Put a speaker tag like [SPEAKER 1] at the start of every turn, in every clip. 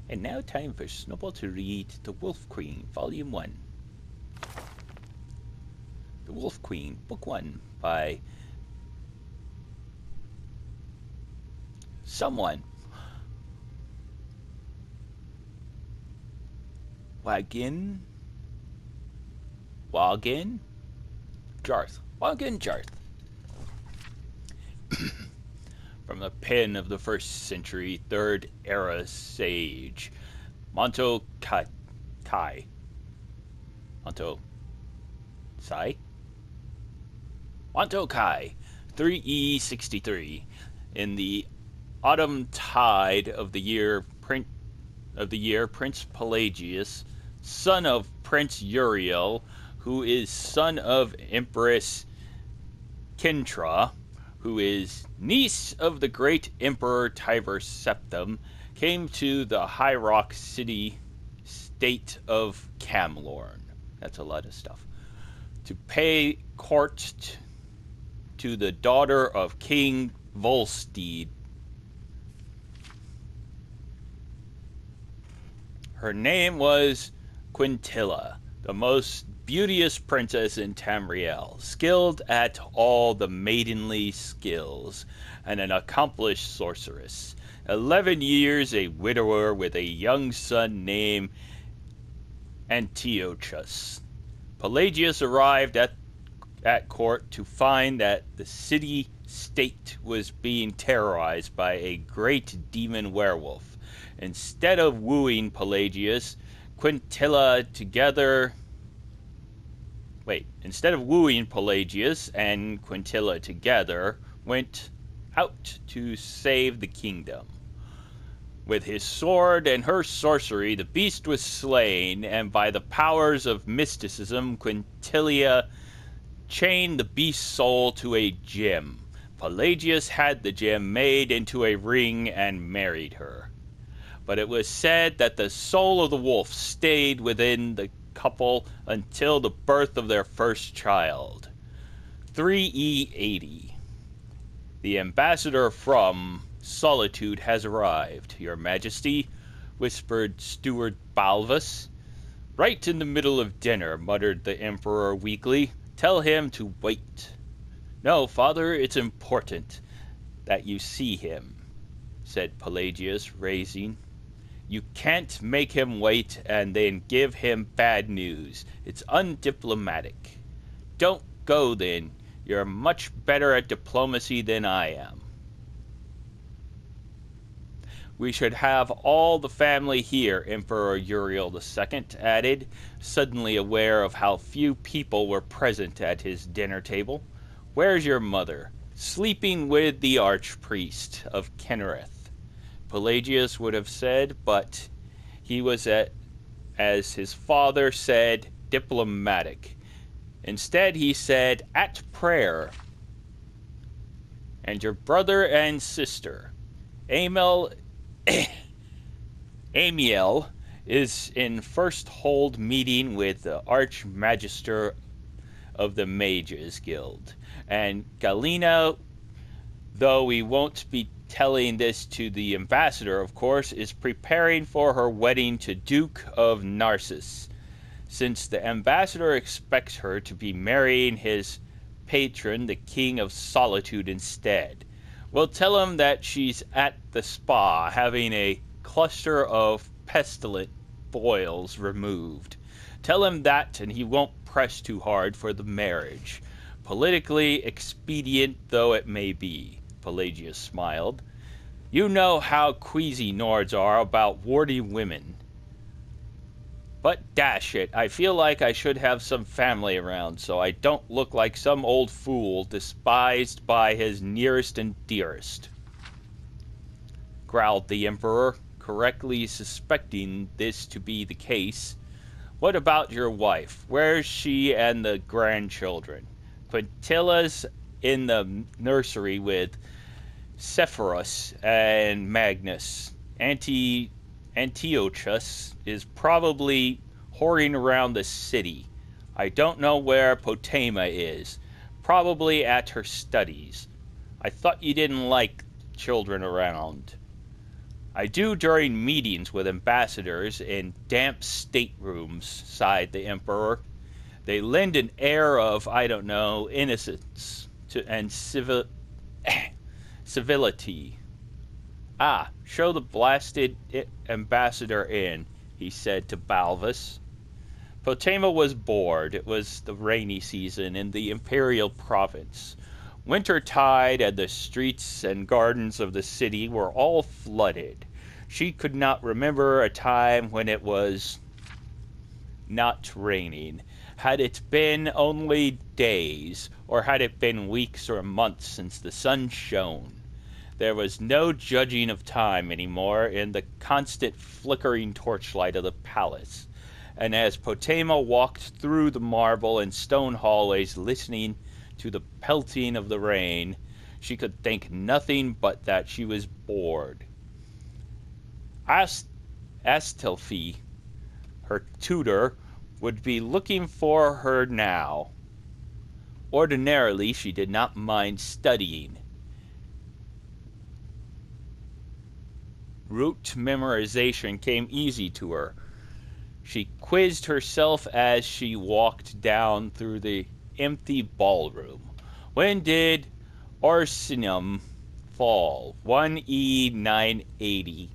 [SPEAKER 1] And now time for Snowball to read The Wolf Queen, Volume 1. The Wolf Queen, Book 1, by someone. Wagin Jarth. From the pen of the 1st century, 3rd era sage, Monto Kai. Monto Sai? Monto Kai, 3E63. In the autumn tide of the year, Prince Pelagius, son of Prince Uriel, who is son of Empress Kentra, who is niece of the great Emperor Tiber Septim, came to the high rock city state of Camlorn. That's a lot of stuff. To pay court to the daughter of King Volstead. Her name was Quintilla, the most beauteous princess in Tamriel, skilled at all the maidenly skills, and an accomplished sorceress. 11 years a widower with a young son named Antiochus. Pelagius arrived at court to find that the city-state was being terrorized by a great demon werewolf. Instead of wooing Pelagius and Quintilla together, went out to save the kingdom. With his sword and her sorcery, the beast was slain, and by the powers of mysticism, Quintilla chained the beast's soul to a gem. Pelagius had the gem made into a ring and married her. But it was said that the soul of the wolf stayed within the couple until the birth of their first child. 3E80. The ambassador from Solitude has arrived, Your Majesty, whispered Steward Balvus. Right in the middle of dinner, muttered the Emperor weakly. Tell him to wait. No, Father, it's important that you see him, said Pelagius, raising. You can't make him wait and then give him bad news. It's undiplomatic. Don't go then. You're much better at diplomacy than I am. We should have all the family here, Emperor Uriel II added, suddenly aware of how few people were present at his dinner table. Where's your mother? Sleeping with the archpriest of Kennereth. Pelagius would have said, but he was, as his father said, diplomatic. Instead, he said, at prayer. And your brother and sister, Amiel is in first hold meeting with the Archmagister of the Mages Guild. And Galena, though we won't be telling this to the ambassador, of course, is preparing for her wedding to Duke of Narcissus, since the ambassador expects her to be marrying his patron, the King of Solitude, instead. We'll tell him that she's at the spa having a cluster of pestilent boils removed. Tell him that, and he won't press too hard for the marriage, politically expedient though it may be. Pelagius smiled. You know how queasy Nords are about warty women. But dash it, I feel like I should have some family around so I don't look like some old fool despised by his nearest and dearest, growled the Emperor, correctly suspecting this to be the case. What about your wife? Where's she and the grandchildren? Quintilla's in the nursery with Sepphoris and Magnus. Antiochus is probably whoring around the city. I don't know where Potema is. Probably at her studies. I thought you didn't like children around. I do during meetings with ambassadors in damp staterooms, sighed the Emperor. They lend an air of, I don't know, innocence and civility. Ah, show the blasted ambassador in, he said to Balvus. Potema was bored. It was the rainy season in the imperial province. Winter tide, and the streets and gardens of the city were all flooded. She could not remember a time when it was not raining. Had it been only days, or had it been weeks or months since the sun shone? There was no judging of time any more in the constant flickering torchlight of the palace. And as Potema walked through the marble and stone hallways listening to the pelting of the rain, she could think nothing but that she was bored. Astelphi, her tutor, would be looking for her now. Ordinarily, she did not mind studying. Rote memorization came easy to her. She quizzed herself as she walked down through the empty ballroom. When did Orsinum fall? 1E 980.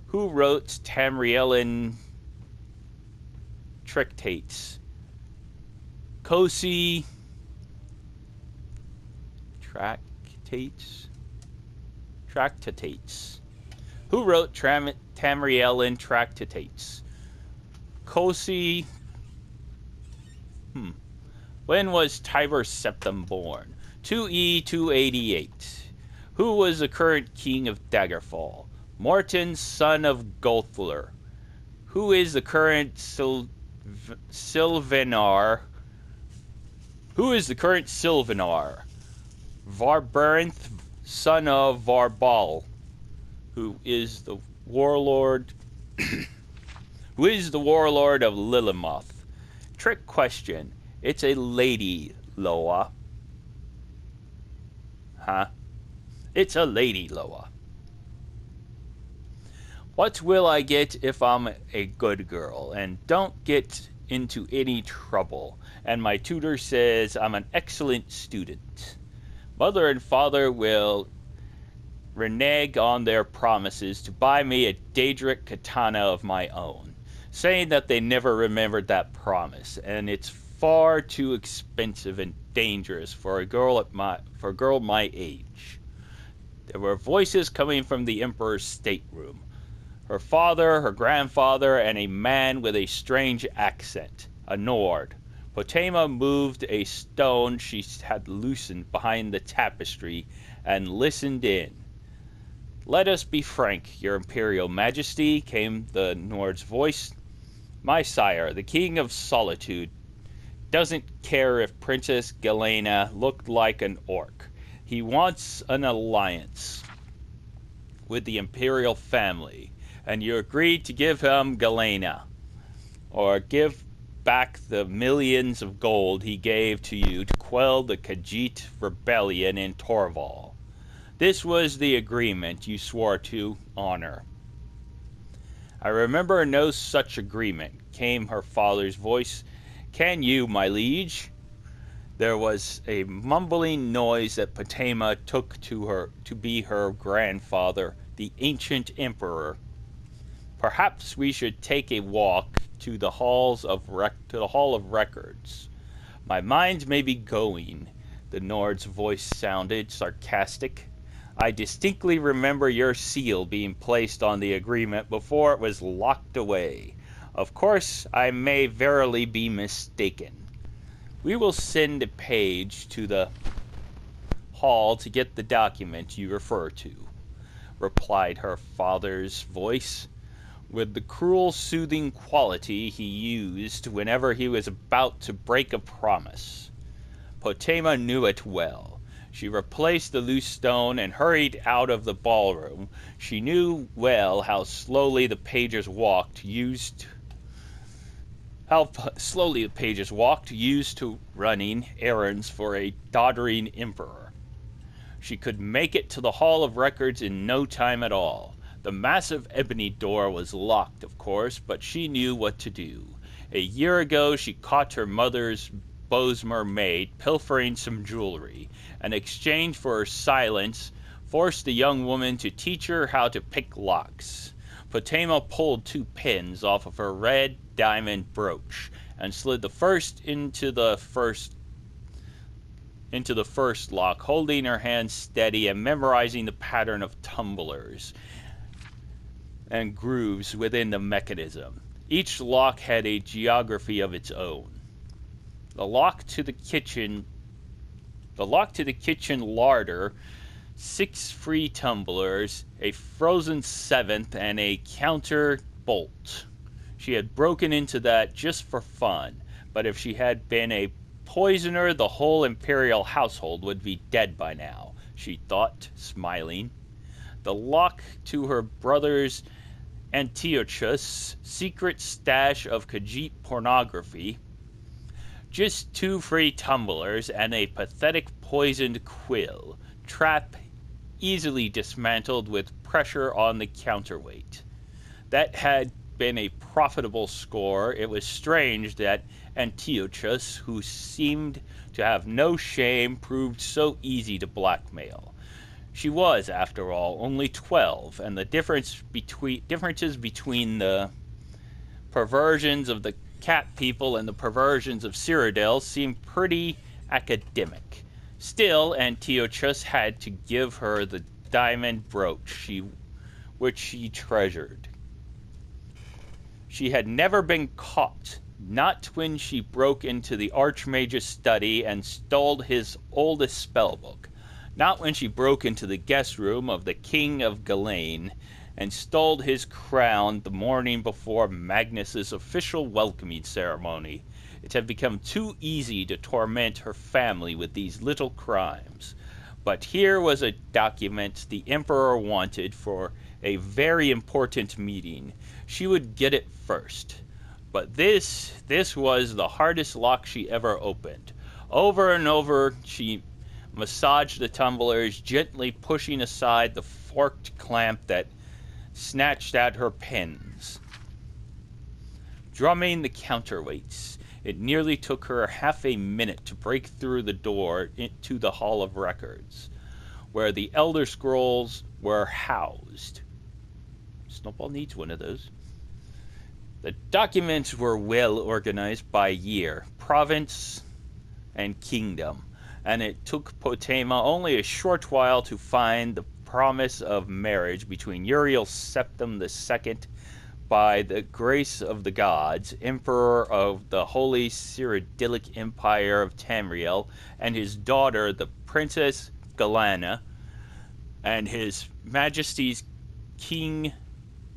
[SPEAKER 1] Who wrote Tamrielin Tractates? Cosi Tractates. Who wrote Tamrielin Tractates? Cosi. When was Tiber Septim born? 2E 288. Who was the current king of Daggerfall? Morton, son of Gulthler. Who is the current Sylvanar? Who is the current Sylvanar? Varbarinth, son of Varbal. Who is the warlord? Who is the warlord of Lilimoth? Trick question. It's a lady, Loa. Huh? It's a lady, Loa. What will I get if I'm a good girl and don't get into any trouble, and my tutor says I'm an excellent student? Mother and father will renege on their promises to buy me a Daedric katana of my own, saying that they never remembered that promise, and it's far too expensive and dangerous for a girl my age. There were voices coming from the Emperor's stateroom. Her father, her grandfather, and a man with a strange accent, a Nord. Potema moved a stone she had loosened behind the tapestry and listened in. Let us be frank, your Imperial Majesty, came the Nord's voice. My sire, the King of Solitude, doesn't care if Princess Galena looked like an orc. He wants an alliance with the Imperial family, and you agreed to give him Galena, or give back the millions of gold he gave to you to quell the Khajiit rebellion in Torval. This was the agreement you swore to honor. I remember no such agreement, came her father's voice. Can you, my liege? There was a mumbling noise that Potema took to be her grandfather, the ancient emperor. Perhaps we should take a walk to the Hall of Records. My mind may be going. The Nord's voice sounded sarcastic. I distinctly remember your seal being placed on the agreement before it was locked away. Of course, I may verily be mistaken. We will send a page to the hall to get the document you refer to, replied her father's voice, with the cruel, soothing quality he used whenever he was about to break a promise. Potema knew it well. She replaced the loose stone and hurried out of the ballroom. She knew well how slowly the pages walked, used to running errands for a doddering emperor. She could make it to the Hall of Records in no time at all. The massive ebony door was locked, of course, but she knew what to do. A year ago, she caught her mother's Bosmer maid pilfering some jewelry. In exchange for her silence, forced the young woman to teach her how to pick locks. Potema pulled 2 pins off of her red diamond brooch and slid the first into the first lock, holding her hand steady and memorizing the pattern of tumblers and grooves within the mechanism. Each lock had a geography of its own. The lock to the kitchen larder, 6 free tumblers, a frozen 7th, and a counter bolt. She had broken into that just for fun, but if she had been a poisoner, the whole imperial household would be dead by now, she thought, smiling. The lock to her brother's Antiochus' secret stash of Khajiit pornography, just 2 free tumblers and a pathetic poisoned quill, trap easily dismantled with pressure on the counterweight. That had been a profitable score. It was strange that Antiochus, who seemed to have no shame, proved so easy to blackmail. She was, after all, only 12, and the differences between the perversions of the cat people and the perversions of Cyrodiil seemed pretty academic. Still, Antiochus had to give her the diamond brooch which she treasured. She had never been caught, not when she broke into the Archmage's study and stole his oldest spellbook, not when she broke into the guest room of the King of Galain and stole his crown the morning before Magnus's official welcoming ceremony. It had become too easy to torment her family with these little crimes. But here was a document the Emperor wanted for a very important meeting. She would get it first. But this was the hardest lock she ever opened. Over and over she massaged the tumblers, gently pushing aside the forked clamp that snatched at her pins. Drumming the counterweights, it nearly took her half a minute to break through the door into the Hall of Records, where the Elder Scrolls were housed. Snowball needs one of those. The documents were well organized by year, province, and kingdom, and it took Potema only a short while to find the promise of marriage between Uriel Septim II, by the grace of the gods, Emperor of the Holy Cyrodiilic Empire of Tamriel, and his daughter, the Princess Galana, and His Majesty's King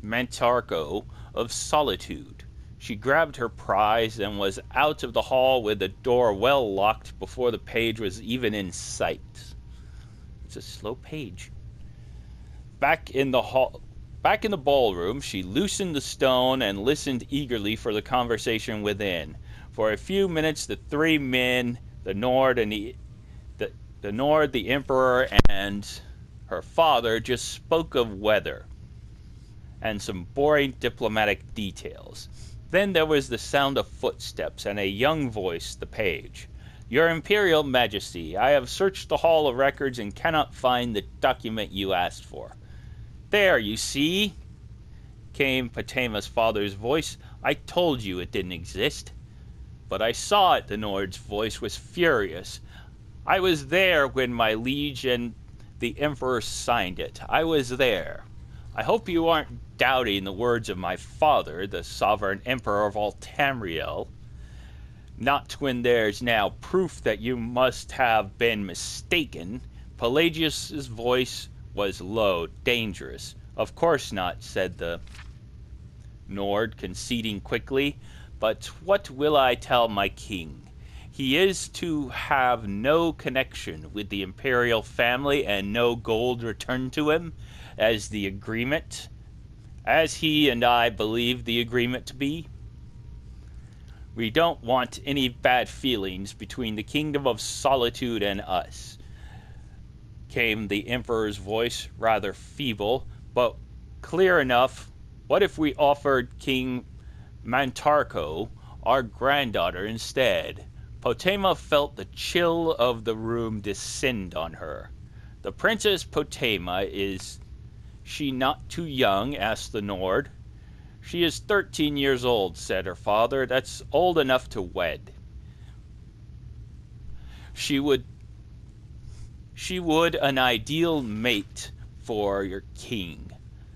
[SPEAKER 1] Mantarco of Solitude. She grabbed her prize and was out of the hall with the door well locked before the page was even in sight. It's a slow page. Back in the ballroom, she loosened the stone and listened eagerly for the conversation within. For a few minutes, the 3 men, the Nord, the Emperor, and her father just spoke of weather and some boring diplomatic details. Then there was the sound of footsteps and a young voice, the page. "Your Imperial Majesty, I have searched the Hall of Records and cannot find the document you asked for." "There, you see," came Potema's father's voice. "I told you it didn't exist." "But I saw it," the Nord's voice was furious. "I was there when my liege and the Emperor signed it. I was there. I hope you aren't doubting the words of my father, the sovereign Emperor of all Tamriel. Not when there's now proof that you must have been mistaken." Pelagius's voice was low, dangerous. "Of course not," said the Nord, conceding quickly. "But what will I tell my king? He is to have no connection with the imperial family and no gold returned to him, as he and I believe the agreement to be. We don't want any bad feelings between the Kingdom of Solitude and us," came the Emperor's voice, rather feeble, "but clear enough. What if we offered King Mantarko our granddaughter instead? Potema felt the chill of the room descend on her. The Princess Potema, is she not too young? Asked the Nord. She is 13 years old, said her father. That's old enough to wed. She would an ideal mate for your king,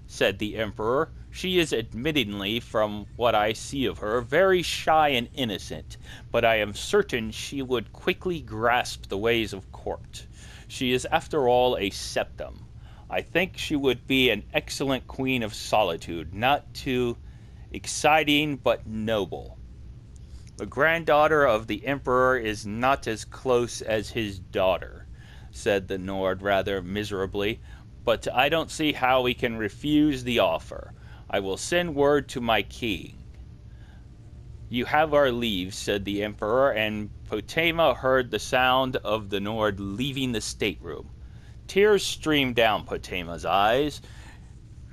[SPEAKER 1] said the Emperor. She is admittedly, from what I see of her, very shy and innocent, but I am certain she would quickly grasp the ways of court. She is after all a septim. I think she would be an excellent queen of solitude, not too exciting but noble. The granddaughter of the Emperor is not as close as his daughter, said the Nord rather miserably, but I don't see how we can refuse the offer. I will send word to my king. You have our leave, said the Emperor, and Potema heard the sound of the Nord leaving the stateroom. Tears streamed down Potema's eyes.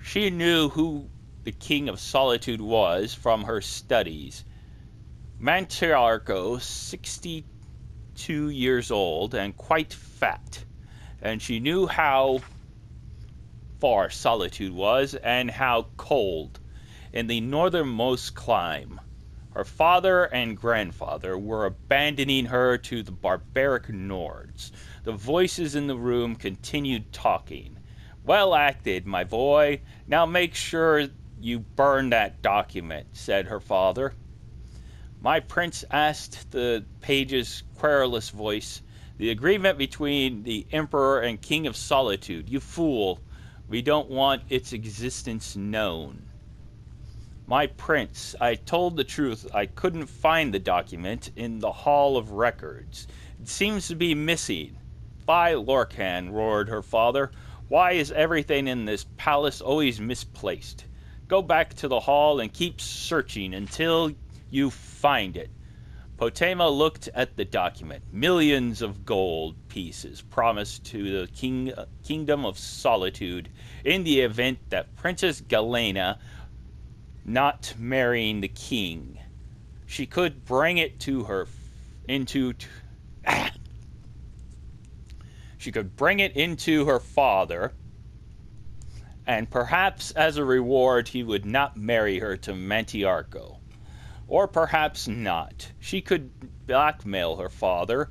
[SPEAKER 1] She knew who the King of Solitude was from her studies. Mantarko, 62 years old and quite fat, and she knew how far Solitude was and how cold in the northernmost clime. Her father and grandfather were abandoning her to the barbaric Nords. The voices in the room continued talking. Well acted, my boy. Now make sure you burn that document, said her father. My prince, asked the page's querulous voice. The agreement between the Emperor and King of Solitude. You fool. We don't want its existence known. My prince, I told the truth. I couldn't find the document in the Hall of Records. It seems to be missing. By Lorcan, roared her father. Why is everything in this palace always misplaced? Go back to the hall and keep searching until you find it. Potema looked at the document. Millions of gold pieces promised to the kingdom of Solitude in the event that Princess Galena not marrying the king. She could bring it to her She could bring it into her father, and perhaps as a reward he would not marry her to Mantiarco. Or perhaps not. She could blackmail her father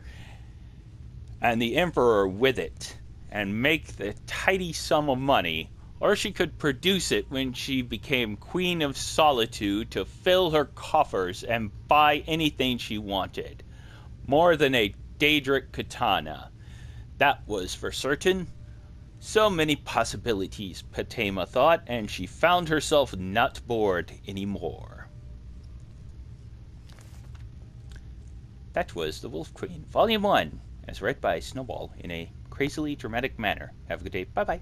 [SPEAKER 1] and the Emperor with it and make the tidy sum of money, or she could produce it when she became Queen of Solitude to fill her coffers and buy anything she wanted. More than a Daedric katana. That was for certain. So many possibilities, Potema thought, and she found herself not bored anymore. That was The Wolf Queen, Volume 1, as read by Snowball in a crazily dramatic manner. Have a good day. Bye-bye.